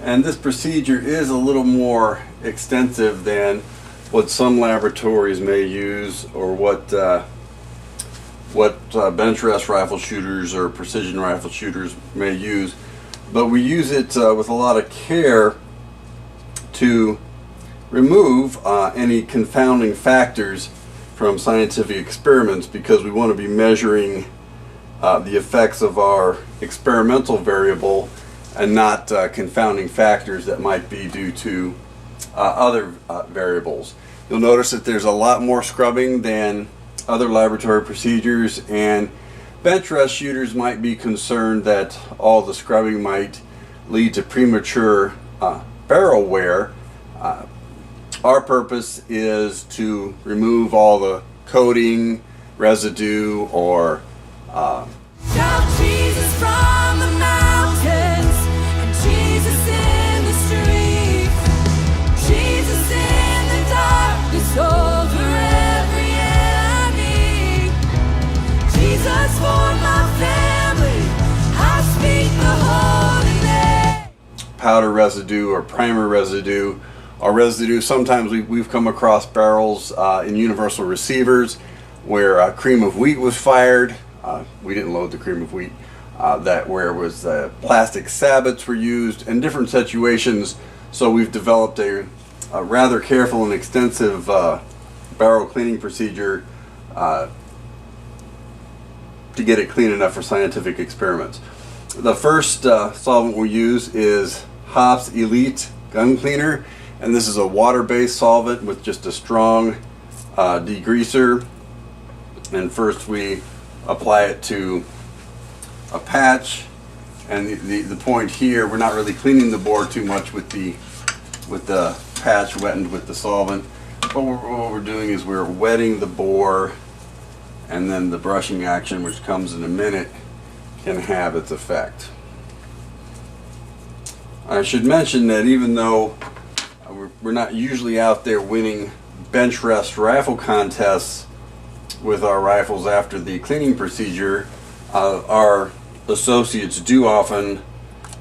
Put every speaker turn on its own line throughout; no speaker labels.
And this procedure is a little more extensive than what some laboratories may use, or what bench rest rifle shooters or precision rifle shooters may use. But we use it with a lot of care to remove any confounding factors from scientific experiments, because we want to be measuring the effects of our experimental variable and not confounding factors that might be due to other variables. You'll notice that there's a lot more scrubbing than other laboratory procedures, and bench rest shooters might be concerned that all the scrubbing might lead to premature barrel wear. Our purpose is to remove all the coating, residue, or
Shout Jesus from the mountains, and Jesus in the streets, Jesus in the darkness over every enemy, Jesus for my family, I speak the holy name.
powder residue or primer residue. Or residue, sometimes we've come across barrels in universal receivers where cream of wheat was fired. We didn't load the cream of wheat. Where it was plastic sabots were used in different situations. So we've developed a rather careful and extensive barrel cleaning procedure to get it clean enough for scientific experiments. The first solvent we use is Hops Elite Gun Cleaner, and this is a water-based solvent with just a strong degreaser. And first we apply it to a patch, and the point here, we're not really cleaning the bore too much with the patch wetted with the solvent, but what we're doing is we're wetting the bore, and then the brushing action, which comes in a minute, can have its effect. I should mention that even though we're not usually out there winning bench rest rifle contests with our rifles after the cleaning procedure, our associates do often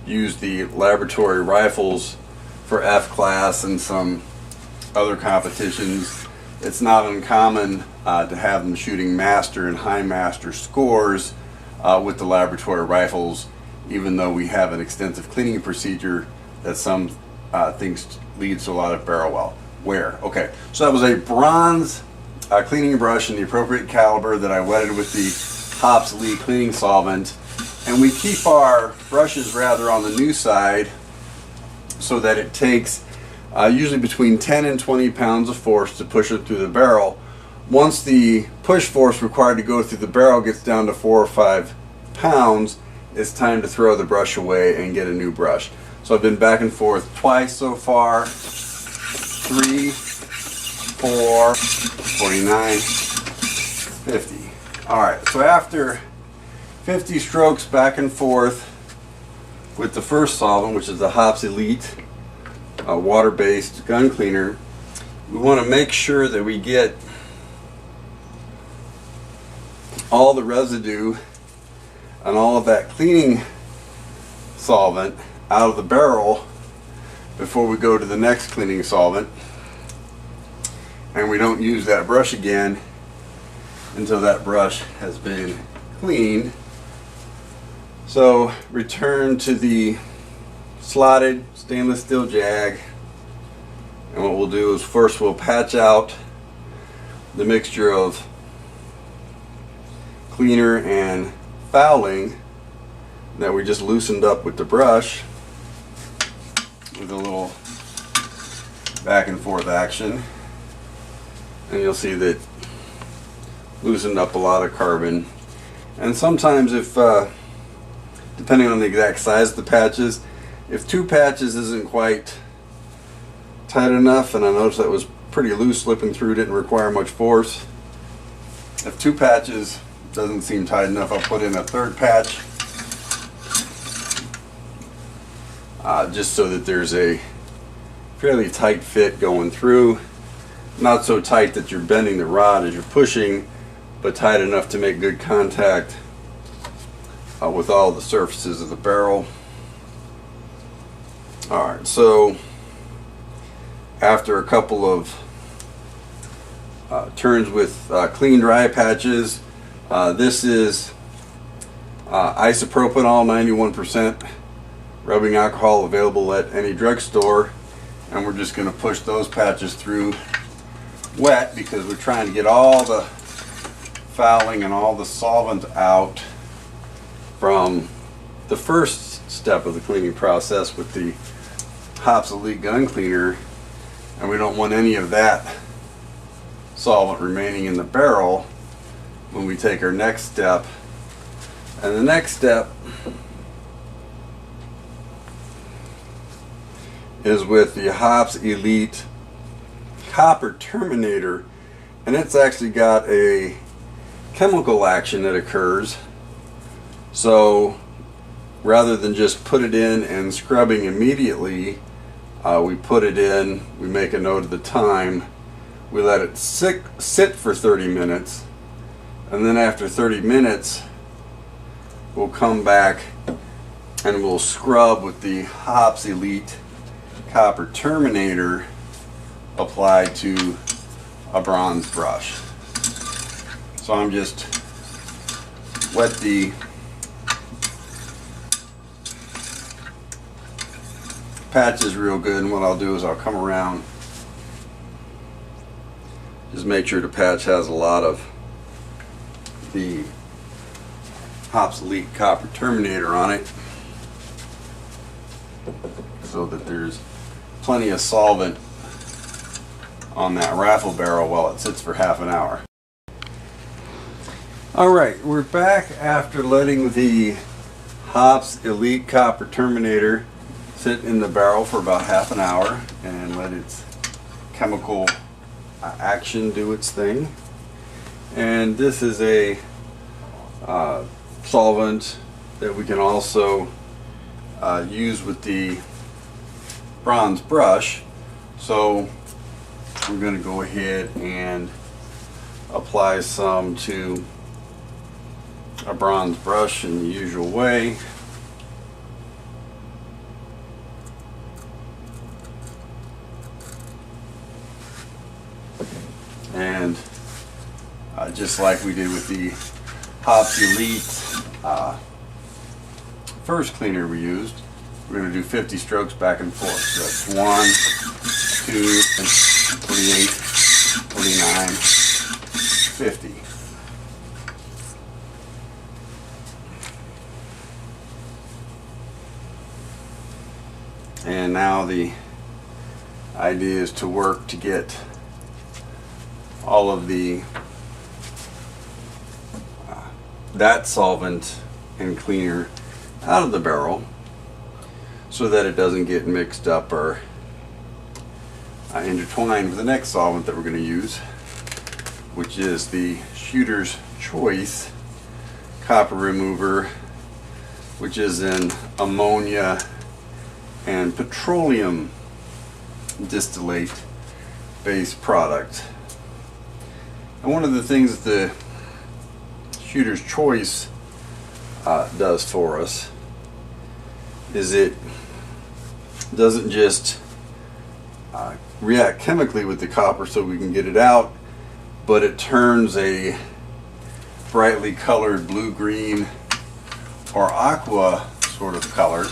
use the laboratory rifles for F-class and some other competitions. It's not uncommon to have them shooting master and high master scores with the laboratory rifles, even though we have an extensive cleaning procedure that some things leads to a lot of barrel wear. Okay, so that was a bronze cleaning brush in the appropriate caliber that I wetted with the Hops Elite cleaning solvent, and we keep our brushes rather on the new side so that it takes usually between 10 and 20 pounds of force to push it through the barrel. Once the push force required to go through the barrel gets down to 4 or 5 pounds, it's time to throw the brush away and get a new brush. So I've been back and forth twice so far. 3, 4, 49, 50. Alright, so after 50 strokes back and forth with the first solvent, which is the Hops Elite water-based gun cleaner, we want to make sure that we get all the residue and all of that cleaning solvent out of the barrel before we go to the next cleaning solvent, and we don't use that brush again until that brush has been cleaned. So return to the slotted stainless steel jag, and what we'll do is first we'll patch out the mixture of cleaner and fouling that we just loosened up with the brush with a little back and forth action, and you'll see that loosened up a lot of carbon. And sometimes, if depending on the exact size of the patches, if 2 patches isn't quite tight enough, and I noticed that was pretty loose slipping through, didn't require much force. If 2 patches doesn't seem tight enough, I'll put in a 3rd patch, just so that there's a fairly tight fit going through. Not so tight that you're bending the rod as you're pushing, but tight enough to make good contact with all the surfaces of the barrel. Alright, so after a couple of turns with clean dry patches, this is isopropanol 91% rubbing alcohol, available at any drugstore, and we're just going to push those patches through wet because we're trying to get all the fouling and all the solvent out from the first step of the cleaning process with the Hops Elite gun cleaner, and we don't want any of that solvent remaining in the barrel when we take our next step. And the next step is with the Hops Elite Copper Terminator, and it's actually got a chemical action that occurs. So rather than just put it in and scrubbing immediately, we put it in, we make a note of the time, we let it sit for 30 minutes, and then after 30 minutes we'll come back and we'll scrub with the Hops Elite Copper Terminator applied to a bronze brush. So I'm just wet the patches real good, and what I'll do is I'll come around, just make sure the patch has a lot of the Hops Elite Copper Terminator on it, so that there's plenty of solvent on that rifle barrel while it sits for half an hour. Alright, we're back after letting the Hops Elite Copper Terminator sit in the barrel for about half an hour and let its chemical action do its thing. And this is a solvent that we can also use with the bronze brush. So we're going to go ahead and apply some to a bronze brush in the usual way. And just like we did with the Hops Elite first cleaner we used, we're going to do 50 strokes back and forth. So that's 1, 2, 48, 49, 50. And now the idea is to work to get all of the that solvent and cleaner out of the barrel so that it doesn't get mixed up or intertwined with the next solvent that we're going to use, which is the Shooter's Choice copper remover, which is an ammonia and petroleum distillate based product. And one of the things that the Shooter's Choice does for us is it doesn't just react chemically with the copper so we can get it out, but it turns a brightly colored blue-green or aqua sort of color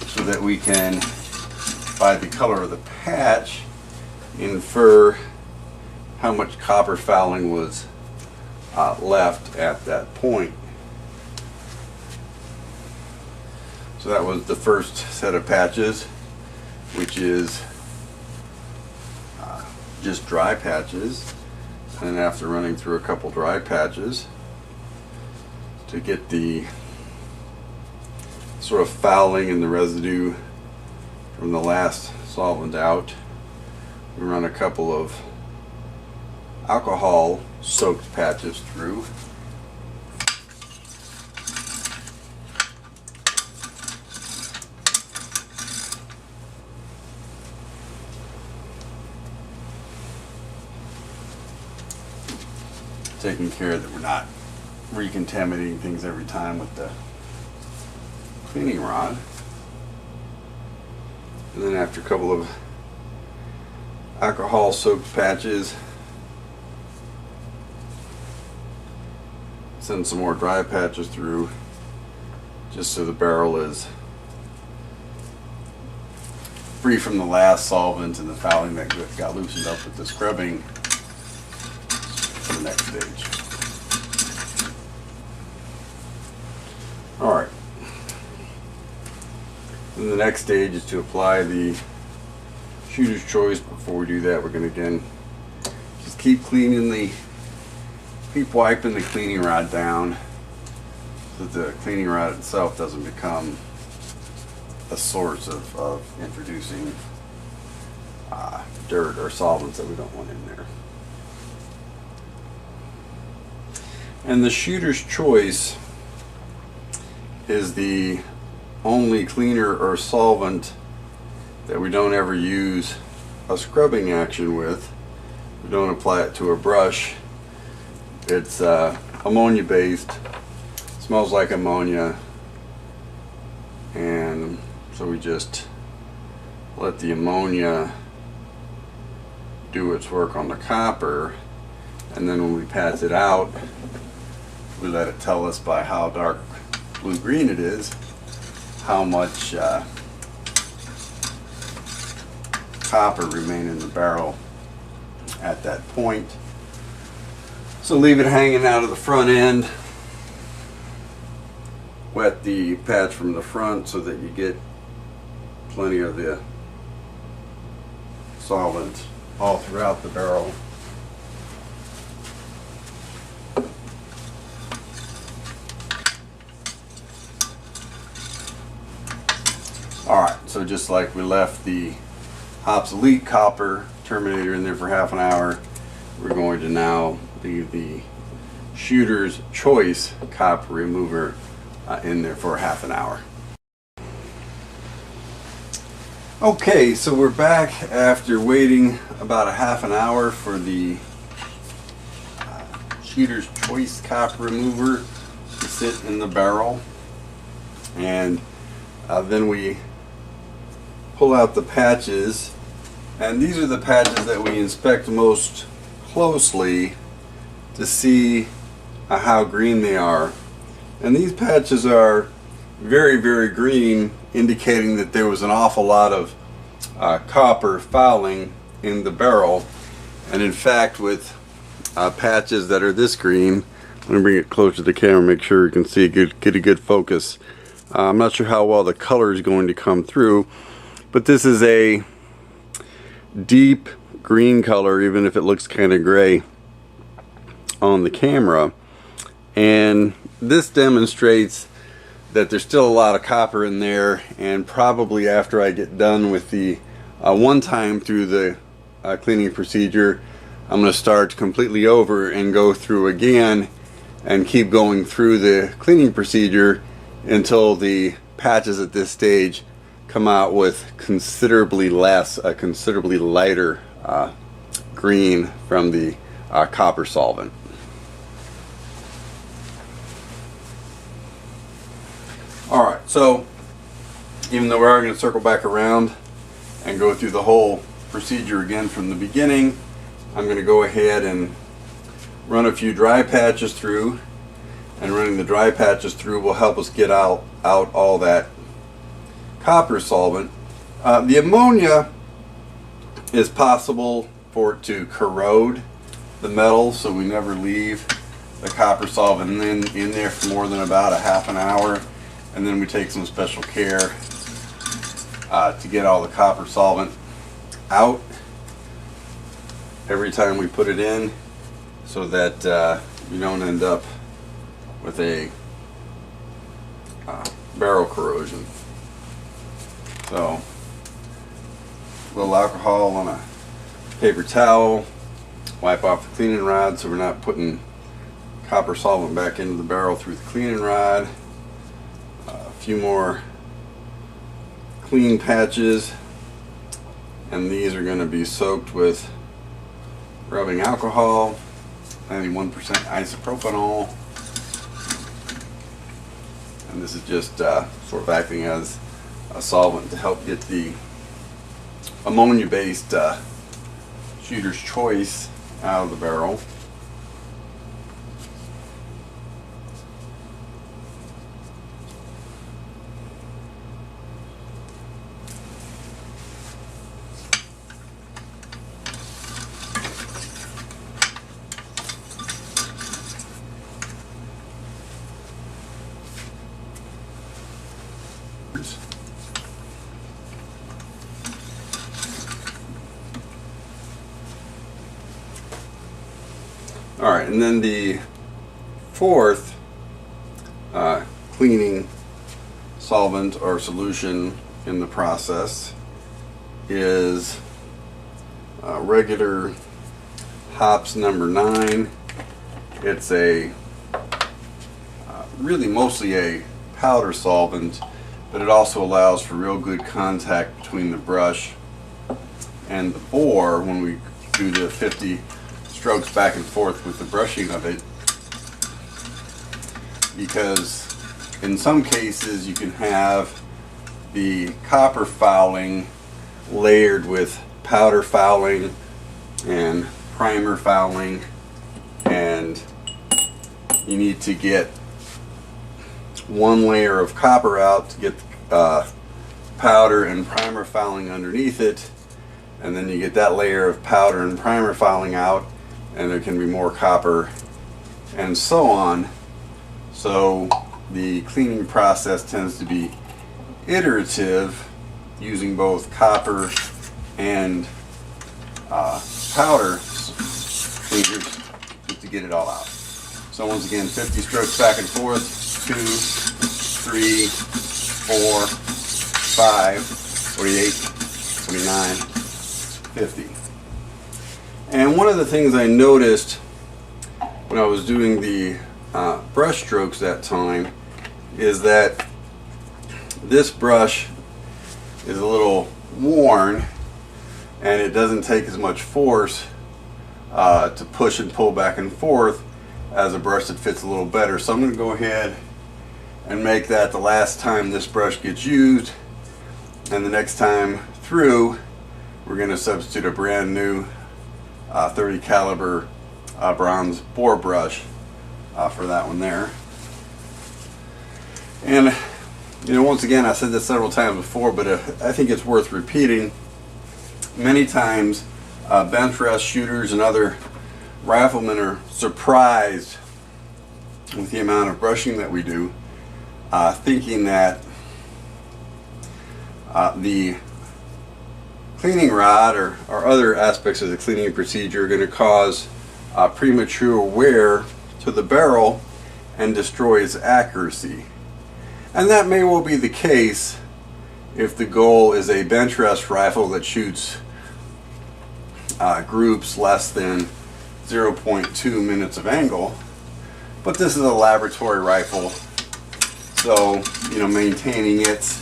so that we can, by the color of the patch, infer how much copper fouling was left at that point. So that was the first set of patches, which is just dry patches. And after running through a couple dry patches to get the sort of fouling and the residue from the last solvent out, we run a couple of alcohol soaked patches through. Taking care that we're not recontaminating things every time with the cleaning rod. And then after a couple of alcohol soaked patches, send some more dry patches through, just so the barrel is free from the last solvent and the fouling that got loosened up with the scrubbing for the next stage. Alright. Then the next stage is to apply the shooter's choice. Before we do that, we're going to again just keep wiping the cleaning rod down so that the cleaning rod itself doesn't become a source of introducing dirt or solvents that we don't want in there. And the shooter's choice is the only cleaner or solvent that we don't ever use a scrubbing action with. We don't apply it to a brush. It's ammonia based, smells like ammonia, and so we just let the ammonia do its work on the copper, and then when we pass it out, we let it tell us by how dark blue-green it is how much copper remain in the barrel at that point. So leave it hanging out of the front end. Wet the patch from the front so that you get plenty of the solvent all throughout the barrel. Alright, so just like we left the obsolete copper terminator in there for half an hour, we're going to now leave the shooter's choice copper remover in there for half an hour. Okay, so we're back after waiting about a half an hour for the shooter's choice copper remover to sit in the barrel, and then we pull out the patches, and these are the patches that we inspect most closely to see how green they are. And these patches are very, very green, indicating that there was an awful lot of copper fouling in the barrel. And in fact, with patches that are this green, let me bring it closer to the camera, make sure you can see, get a good focus. I'm not sure how well the color is going to come through, but this is a deep green color, even if it looks kind of gray on the camera. And this demonstrates that there's still a lot of copper in there, and probably after I get done with the one time through the cleaning procedure, I'm going to start completely over and go through again and keep going through the cleaning procedure until the patches at this stage come out with considerably lighter green from the copper solvent. Alright, so even though we are going to circle back around and go through the whole procedure again from the beginning, I'm going to go ahead and run a few dry patches through, and running the dry patches through will help us get out all that copper solvent. The ammonia is possible for it to corrode the metal, so we never leave the copper solvent in there for more than about a half an hour, and then we take some special care to get all the copper solvent out every time we put it in, so that we don't end up with a barrel corrosion. So, a little alcohol on a paper towel, wipe off the cleaning rod so we're not putting copper solvent back into the barrel through the cleaning rod. A few more clean patches, and these are going to be soaked with rubbing alcohol, 91% isopropanol, and this is just sort of acting as a solvent to help get the ammonia-based shooter's choice out of the barrel. Alright, and then the fourth cleaning solvent or solution in the process is regular hops number 9. It's a really mostly a powder solvent, but it also allows for real good contact between the brush and the bore when we do the 50 strokes back and forth with the brushing of it, because in some cases you can have the copper fouling layered with powder fouling and primer fouling, and you need to get one layer of copper out to get powder and primer fouling underneath it, and then you get that layer of powder and primer fouling out, and there can be more copper, and so on. So the cleaning process tends to be iterative, using both copper and powder cleaners to get it all out. So once again, 50 strokes back and forth, 2, 3, 4, 5, 48, 49, 50. And one of the things I noticed when I was doing the brush strokes that time is that this brush is a little worn, and it doesn't take as much force to push and pull back and forth as a brush that fits a little better. So I'm going to go ahead and make that the last time this brush gets used, and the next time through we're going to substitute a brand new 30 caliber bronze bore brush for that one there. And you know, once again, I said this several times before, but I think it's worth repeating. Many times bench rest shooters and other riflemen are surprised with the amount of brushing that we do, thinking that the cleaning rod or other aspects of the cleaning procedure are going to cause premature wear to the barrel and destroy its accuracy. And that may well be the case if the goal is a bench rest rifle that shoots groups less than 0.2 minutes of angle. But this is a laboratory rifle, so you know, maintaining its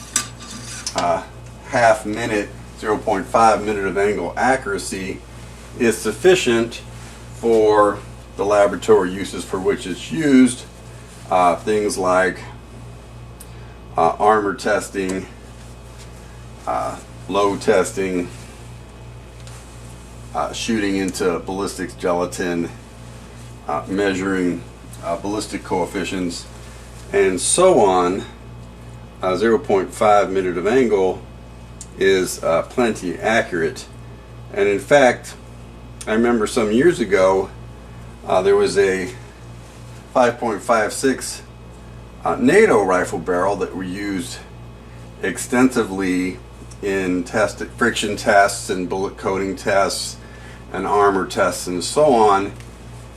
half minute, 0.5 minute of angle accuracy is sufficient for the laboratory uses for which it's used. Things like armor testing, load testing, shooting into ballistics gelatin, measuring ballistic coefficients, and so on. 0.5 minute of angle is plenty accurate. And in fact, I remember some years ago there was a 5.56 NATO rifle barrel that we used extensively in friction tests and bullet coating tests and armor tests and so on,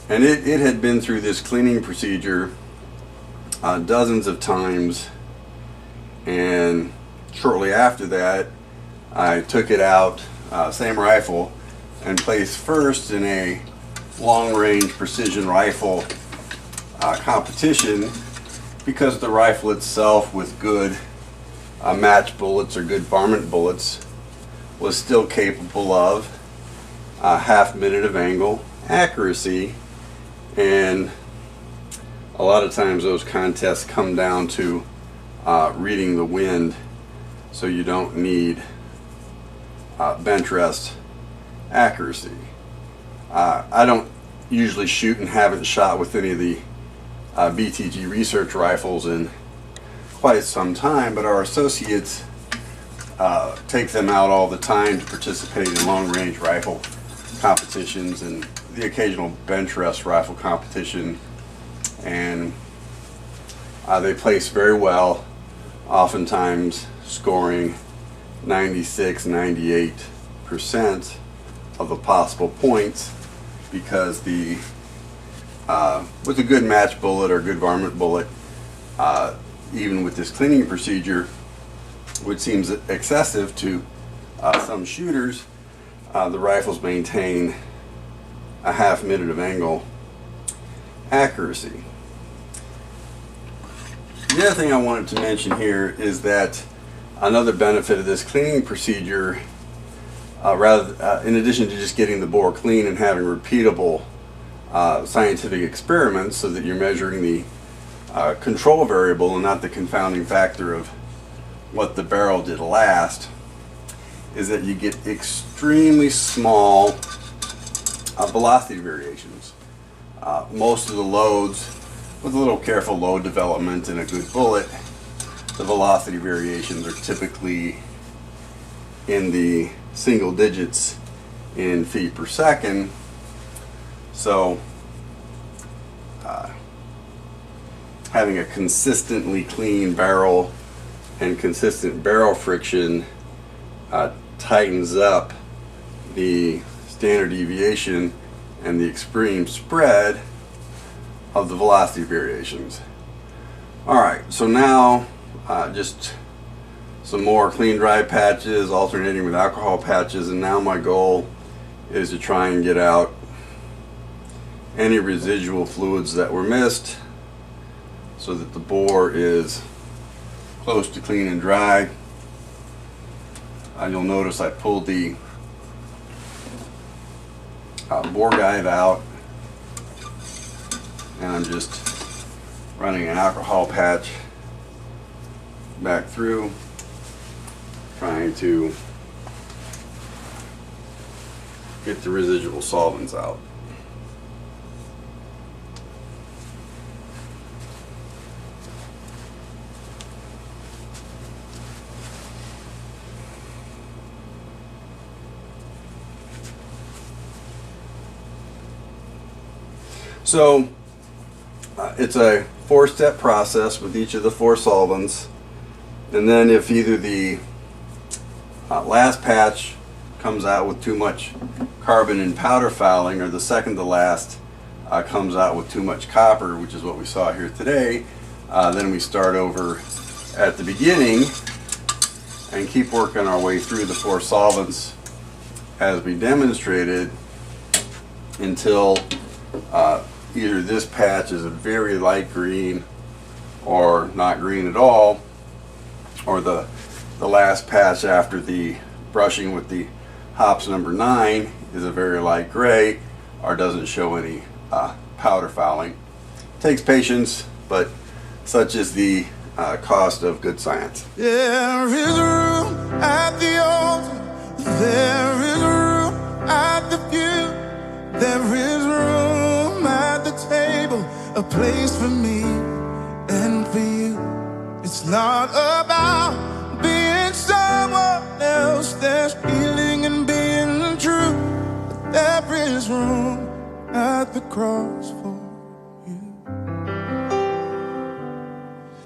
and it had been through this cleaning procedure dozens of times. And shortly after that, I took it out, same rifle, and placed first in a long-range precision rifle competition, because the rifle itself, with good match bullets or good varmint bullets, was still capable of half minute of angle accuracy. And a lot of times those contests come down to reading the wind, so you don't need bench rest accuracy. I don't usually shoot and haven't shot with any of the BTG research rifles in quite some time, but our associates take them out all the time to participate in long-range rifle competitions and the occasional bench rest rifle competition, and they place very well, oftentimes scoring 96-98% of the possible points, because with a good match bullet or good varmint bullet, even with this cleaning procedure, which seems excessive to some shooters, the rifles maintain a half minute of angle accuracy. The other thing I wanted to mention here is that another benefit of this cleaning procedure, in addition to just getting the bore clean and having repeatable scientific experiments so that you're measuring the control variable and not the confounding factor of what the barrel did last, is that you get extremely small velocity variations. Most of the loads, with a little careful load development and a good bullet, the velocity variations are typically in the single digits in feet per second. So having a consistently clean barrel and consistent barrel friction tightens up the standard deviation and the extreme spread of the velocity variations. Alright, so now just some more clean dry patches alternating with alcohol patches, and now my goal is to try and get out any residual fluids that were missed so that the bore is close to clean and dry. You'll notice I pulled the bore guide out, and I'm just running an alcohol patch back through, trying to get the residual solvents out. So it's a 4-step process with each of the 4 solvents, and then if either the last patch comes out with too much carbon and powder fouling, or the second to last comes out with too much copper, which is what we saw here today, then we start over at the beginning and keep working our way through the 4 solvents as we demonstrated until either this patch is a very light green or not green at all, or the last patch after the brushing with the hops number 9 is a very light gray or doesn't show any powder fouling. Takes patience, but such is the cost of good science.
There is room at the altar, there is room at the pew, there is room at the table, a place for me and for you. It's not about being someone else, there's healing in being true, but there is room at the cross for